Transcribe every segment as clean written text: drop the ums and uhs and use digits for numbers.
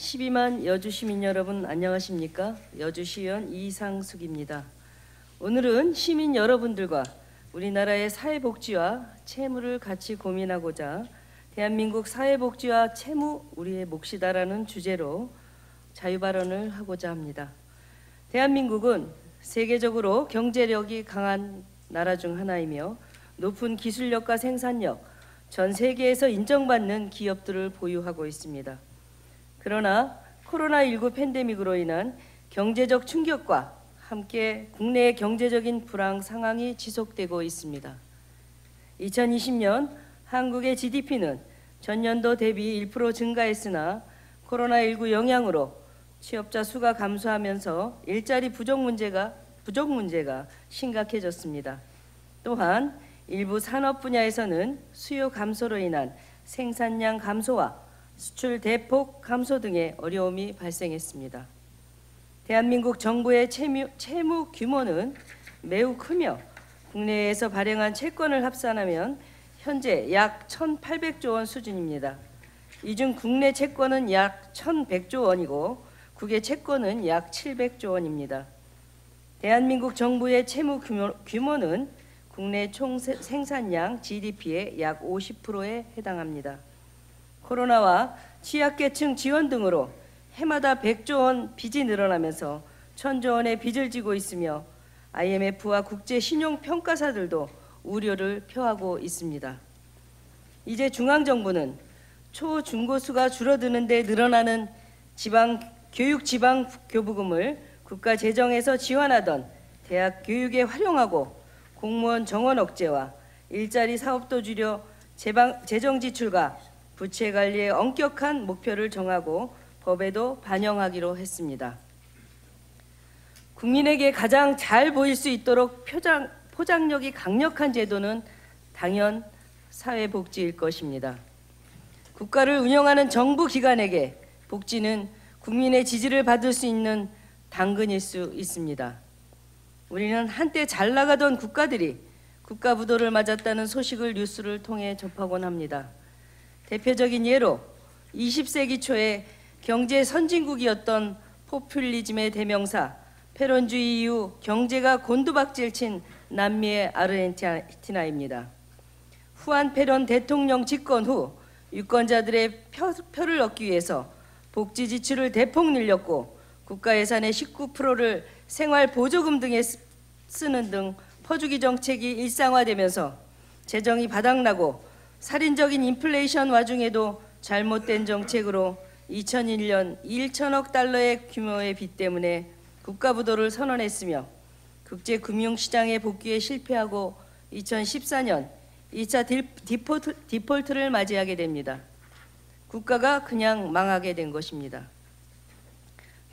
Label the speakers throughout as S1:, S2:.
S1: 12만 여주 시민 여러분 안녕하십니까? 여주시의원 이상숙입니다. 오늘은 시민 여러분들과 우리나라의 사회복지와 채무를 같이 고민하고자 대한민국 사회복지와 채무 우리의 몫이다라는 주제로 자유발언을 하고자 합니다. 대한민국은 세계적으로 경제력이 강한 나라 중 하나이며 높은 기술력과 생산력, 전 세계에서 인정받는 기업들을 보유하고 있습니다. 그러나 코로나19 팬데믹으로 인한 경제적 충격과 함께 국내의 경제적인 불황 상황이 지속되고 있습니다. 2020년 한국의 GDP는 전년도 대비 1% 증가했으나 코로나19 영향으로 취업자 수가 감소하면서 일자리 부족 문제가 심각해졌습니다. 또한 일부 산업 분야에서는 수요 감소로 인한 생산량 감소와 수출 대폭 감소 등의 어려움이 발생했습니다. 대한민국 정부의 채무 규모는 매우 크며 국내에서 발행한 채권을 합산하면 현재 약 1,800조 원 수준입니다. 이 중 국내 채권은 약 1,100조 원이고 국외 채권은 약 700조 원입니다. 대한민국 정부의 채무 규모는 국내 총 생산량 GDP의 약 50%에 해당합니다. 코로나와 취약계층 지원 등으로 해마다 100조 원 빚이 늘어나면서 1,000조 원의 빚을 지고 있으며 IMF와 국제신용평가사들도 우려를 표하고 있습니다. 이제 중앙정부는 초중고수가 줄어드는데 늘어나는 교육지방교부금을 국가 재정에서 지원하던 대학 교육에 활용하고 공무원 정원 억제와 일자리 사업도 줄여 재정 지출과 부채 관리에 엄격한 목표를 정하고 법에도 반영하기로 했습니다. 국민에게 가장 잘 보일 수 있도록 포장력이 강력한 제도는 당연 사회복지일 것입니다. 국가를 운영하는 정부 기관에게 복지는 국민의 지지를 받을 수 있는 당근일 수 있습니다. 우리는 한때 잘 나가던 국가들이 국가부도를 맞았다는 소식을 뉴스를 통해 접하곤 합니다. 대표적인 예로 20세기 초에 경제 선진국이었던 포퓰리즘의 대명사 페론주의 이후 경제가 곤두박질 친 남미의 아르헨티나입니다. 후안 페론 대통령 집권 후 유권자들의 표를 얻기 위해서 복지 지출을 대폭 늘렸고 국가 예산의 19%를 생활보조금 등에 쓰는 등 퍼주기 정책이 일상화되면서 재정이 바닥나고 살인적인 인플레이션 와중에도 잘못된 정책으로 2001년 1천억 달러의 규모의 빚 때문에 국가부도를 선언했으며 국제금융시장의 복귀에 실패하고 2014년 2차 디폴트를 맞이하게 됩니다. 국가가 그냥 망하게 된 것입니다.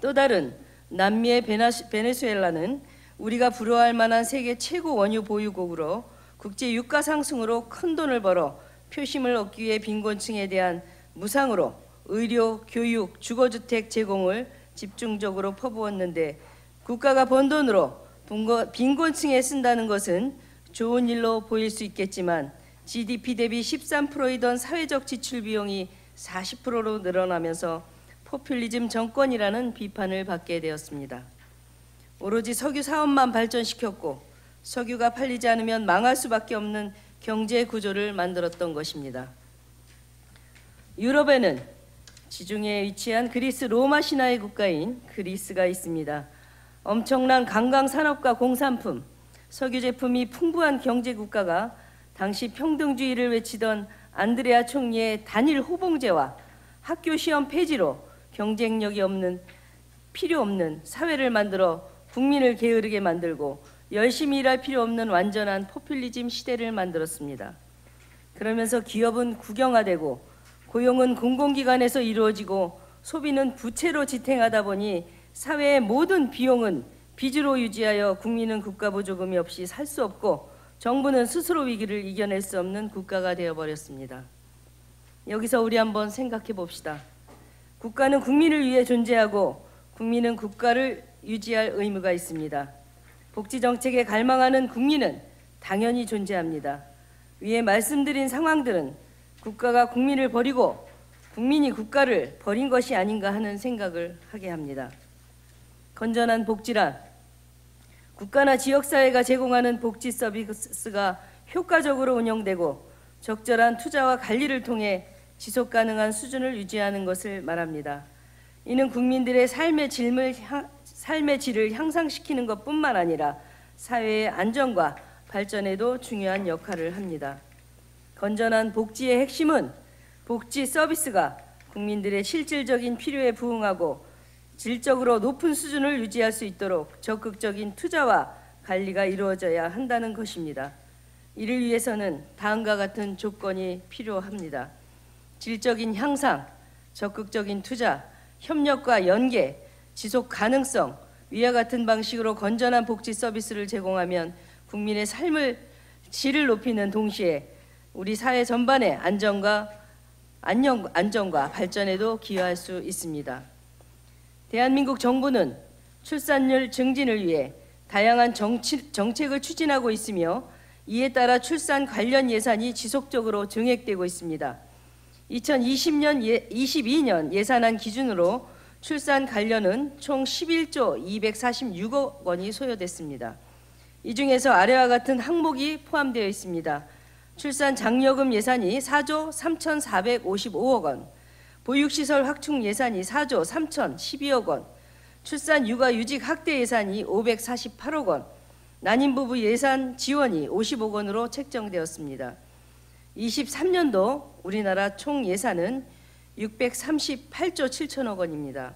S1: 또 다른 남미의 베네수엘라는 우리가 부러워할 만한 세계 최고 원유 보유국으로 국제 유가 상승으로 큰 돈을 벌어 표심을 얻기 위해 빈곤층에 대한 무상으로 의료, 교육, 주거주택 제공을 집중적으로 퍼부었는데 국가가 번 돈으로 빈곤층에 쓴다는 것은 좋은 일로 보일 수 있겠지만 GDP 대비 13%이던 사회적 지출 비용이 40%로 늘어나면서 포퓰리즘 정권이라는 비판을 받게 되었습니다. 오로지 석유 사업만 발전시켰고 석유가 팔리지 않으면 망할 수밖에 없는 경제 구조를 만들었던 것입니다. 유럽에는 지중해에 위치한 그리스 로마 신화의 국가인 그리스가 있습니다. 엄청난 관광 산업과 공산품, 석유 제품이 풍부한 경제 국가가 당시 평등주의를 외치던 안드레아 총리의 단일 호봉제와 학교 시험 폐지로 경쟁력이 필요 없는 사회를 만들어 국민을 게으르게 만들고 열심히 일할 필요 없는 완전한 포퓰리즘 시대를 만들었습니다. 그러면서 기업은 국영화되고 고용은 공공기관에서 이루어지고 소비는 부채로 지탱하다 보니 사회의 모든 비용은 빚으로 유지하여 국민은 국가보조금이 없이 살 수 없고 정부는 스스로 위기를 이겨낼 수 없는 국가가 되어버렸습니다. 여기서 우리 한번 생각해 봅시다. 국가는 국민을 위해 존재하고 국민은 국가를 유지할 의무가 있습니다. 복지정책에 갈망하는 국민은 당연히 존재합니다. 위에 말씀드린 상황들은 국가가 국민을 버리고 국민이 국가를 버린 것이 아닌가 하는 생각을 하게 합니다. 건전한 복지란 국가나 지역사회가 제공하는 복지 서비스가 효과적으로 운영되고 적절한 투자와 관리를 통해 지속 가능한 수준을 유지하는 것을 말합니다. 이는 국민들의 삶의 질을 향상시키는 것뿐만 아니라 사회의 안정과 발전에도 중요한 역할을 합니다. 건전한 복지의 핵심은 복지 서비스가 국민들의 실질적인 필요에 부응하고 질적으로 높은 수준을 유지할 수 있도록 적극적인 투자와 관리가 이루어져야 한다는 것입니다. 이를 위해서는 다음과 같은 조건이 필요합니다. 질적인 향상, 적극적인 투자, 협력과 연계, 지속 가능성, 위와 같은 방식으로 건전한 복지 서비스를 제공하면 국민의 삶의 질을 높이는 동시에 우리 사회 전반의 안정과 발전에도 기여할 수 있습니다. 대한민국 정부는 출산율 증진을 위해 다양한 정책을 추진하고 있으며 이에 따라 출산 관련 예산이 지속적으로 증액되고 있습니다. 2022년 예산안 기준으로 출산 관련은 총 11조 246억 원이 소요됐습니다. 이 중에서 아래와 같은 항목이 포함되어 있습니다. 출산 장려금 예산이 4조 3,455억 원, 보육시설 확충 예산이 4조 3,012억 원, 출산 육아휴직 학대 예산이 548억 원, 난임부부 예산 지원이 50억 원으로 책정되었습니다. 23년도 우리나라 총 예산은 638조 7천억 원입니다.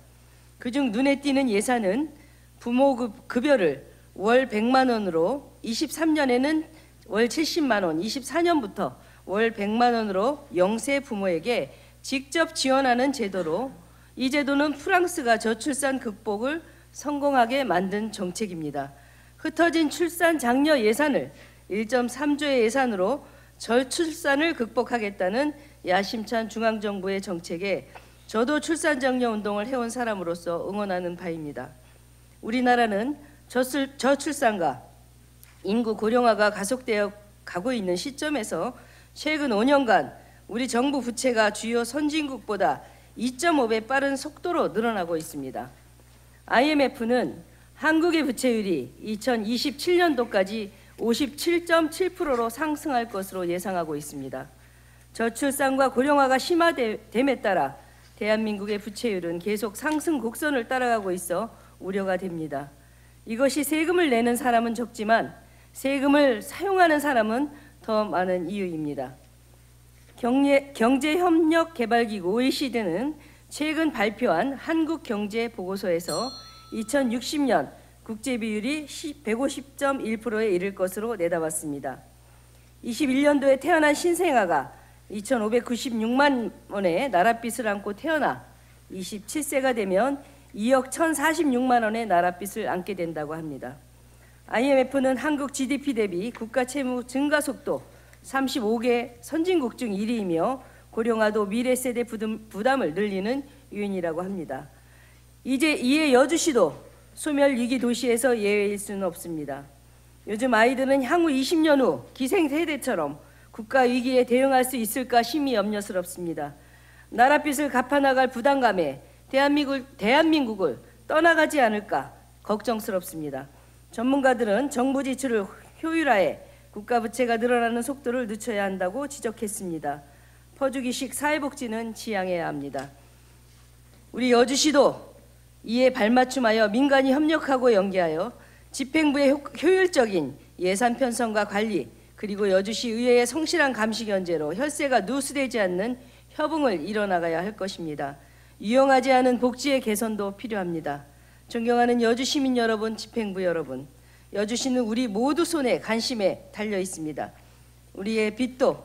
S1: 그중 눈에 띄는 예산은 부모 급여를 월 100만 원으로 23년에는 월 70만 원, 24년부터 월 100만 원으로 영세 부모에게 직접 지원하는 제도로 이 제도는 프랑스가 저출산 극복을 성공하게 만든 정책입니다. 흩어진 출산 장려 예산을 1.3조의 예산으로 저출산을 극복하겠다는 야심찬 중앙정부의 정책에 저도 출산 장려 운동을 해온 사람으로서 응원하는 바입니다. 우리나라는 저출산과 인구 고령화가 가속되어 가고 있는 시점에서 최근 5년간 우리 정부 부채가 주요 선진국보다 2.5배 빠른 속도로 늘어나고 있습니다. IMF는 한국의 부채율이 2027년도까지 57.7%로 상승할 것으로 예상하고 있습니다. 저출산과 고령화가 심화됨에 따라 대한민국의 부채율은 계속 상승 곡선을 따라가고 있어 우려가 됩니다. 이것이 세금을 내는 사람은 적지만 세금을 사용하는 사람은 더 많은 이유입니다. 경제협력개발기구 OECD는 최근 발표한 한국경제보고서에서 2060년 국제비율이 150.1%에 이를 것으로 내다봤습니다. 21년도에 태어난 신생아가 2,596만 원의 나랏빚을 안고 태어나 27세가 되면 2억 1,046만 원의 나랏빚을 안게 된다고 합니다. IMF는 한국 GDP 대비 국가 채무 증가 속도 35개 선진국 중 1위이며 고령화도 미래 세대 부담을 늘리는 요인이라고 합니다. 이에 여주시도 소멸위기 도시에서 예외일 수는 없습니다. 요즘 아이들은 향후 20년 후 기생세대처럼 국가 위기에 대응할 수 있을까 심히 염려스럽습니다. 나랏빚을 갚아나갈 부담감에 대한민국을 떠나가지 않을까 걱정스럽습니다. 전문가들은 정부 지출을 효율화해 국가 부채가 늘어나는 속도를 늦춰야 한다고 지적했습니다. 퍼주기식 사회복지는 지양해야 합니다. 우리 여주시도 이에 발맞춤하여 민간이 협력하고 연계하여 집행부의 효율적인 예산 편성과 관리 그리고 여주시 의회의 성실한 감시 견제로 혈세가 누수되지 않는 협응을 이뤄나가야 할 것입니다. 유용하지 않은 복지의 개선도 필요합니다. 존경하는 여주 시민 여러분, 집행부 여러분, 여주시는 우리 모두 손에 관심에 달려 있습니다. 우리의 빚도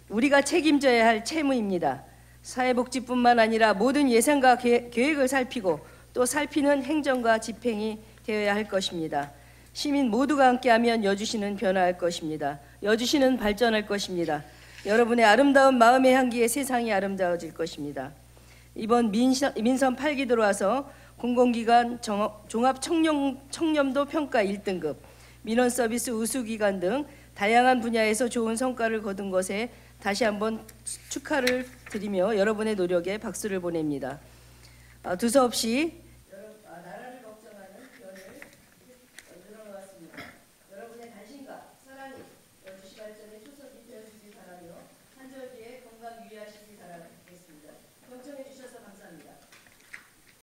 S1: 우리가 책임져야 할 채무입니다. 사회복지뿐만 아니라 모든 예산과 계획을 살피고 또 살피는 행정과 집행이 되어야 할 것입니다. 시민 모두가 함께하면 여주시는 변화할 것입니다. 여주시는 발전할 것입니다. 여러분의 아름다운 마음의 향기에 세상이 아름다워질 것입니다. 이번 민선 8기 들어와서 공공기관 종합청렴도 평가 1등급, 민원서비스 우수기관 등 다양한 분야에서 좋은 성과를 거둔 것에 다시 한번 축하를 드리며 여러분의 노력에 박수를 보냅니다. 두서없이